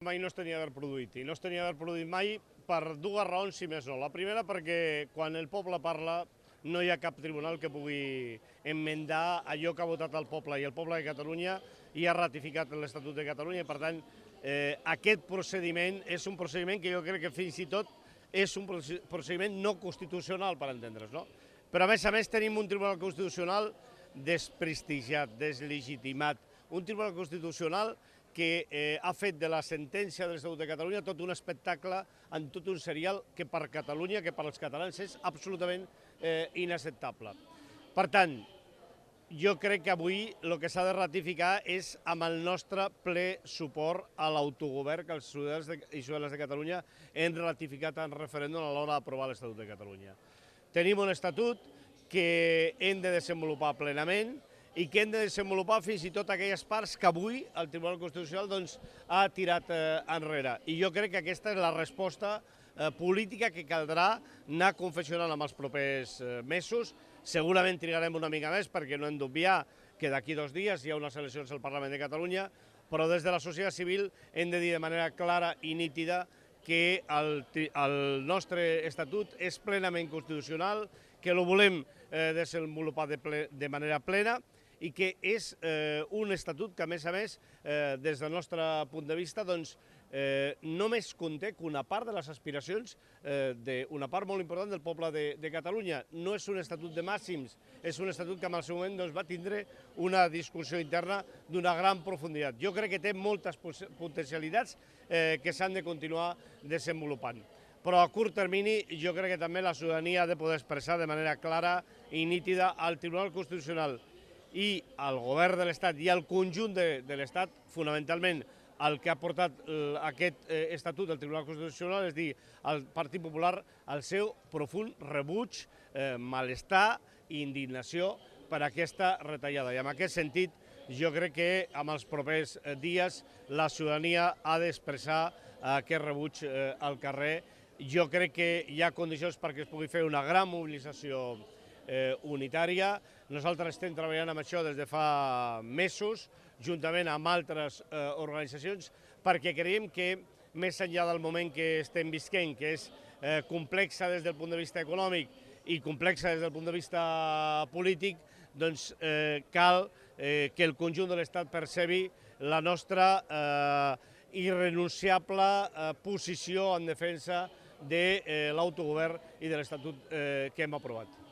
Mai no es tenia d'haver produït, i no es tenia d'haver produït mai per dues raons, si més no. La primera, perquè quan el poble parla no hi ha cap tribunal que pugui enmendar allò que ha votat el poble, i el poble de Catalunya i ha ratificat l'Estatut de Catalunya, i per tant aquest procediment és un procediment que jo crec que fins i tot és un procediment no constitucional, per entendre's, no? Però a més tenim un Tribunal Constitucional desprestigiat, deslegitimat, un Tribunal Constitucional que ha fet de la sentència de l'Estatut de Catalunya tot un espectacle en tot un serial que per Catalunya, que per als catalans és absolutament inacceptable. Per tant, jo crec que avui el que s'ha de ratificar és amb el nostre ple suport a l'autogovern que els ciutadans i ciutadanes de Catalunya hem ratificat en referèndum a l'hora d'aprovar l'Estatut de Catalunya. Tenim un estatut que hem de desenvolupar plenament i que hem de desenvolupar fins i tot aquelles parts que avui el Tribunal Constitucional ha tirat enrere. I jo crec que aquesta és la resposta política que caldrà anar confeccionant en els propers mesos. Segurament trigarem una mica més perquè no hem d'obviar que d'aquí 2 dies hi ha unes eleccions al Parlament de Catalunya, però des de la societat civil hem de dir de manera clara i nítida que el nostre estatut és plenament constitucional, que el volem desenvolupar de manera plena i que és un estatut que, a més, des del nostre punt de vista, només conté que una part de les aspiracions d'una part molt important del poble de Catalunya. No és un estatut de màxims, és un estatut que en el seu moment va tindre una discussió interna d'una gran profunditat. Jo crec que té moltes potencialitats que s'han de continuar desenvolupant. Però a curt termini jo crec que també la ciutadania ha de poder expressar de manera clara i nítida al Tribunal Constitucional i al govern de l'Estat i al conjunt de l'Estat, fonamentalment el que ha portat aquest estatut del Tribunal Constitucional, és dir, al Partit Popular, el seu profund rebuig, malestar i indignació per aquesta retallada. I en aquest sentit, jo crec que en els propers dies la ciutadania ha d'expressar aquest rebuig al carrer. Jo crec que hi ha condicions perquè es pugui fer una gran mobilització unitària. Nosaltres estem treballant amb això des de fa mesos, juntament amb altres organitzacions, perquè creiem que més enllà del moment que estem visquent, que és complexa des del punt de vista econòmic i complexa des del punt de vista polític, doncs cal que el conjunt de l'Estat percebi la nostra irrenunciable posició en defensa de l'autogovern i de l'Estatut que hem aprovat.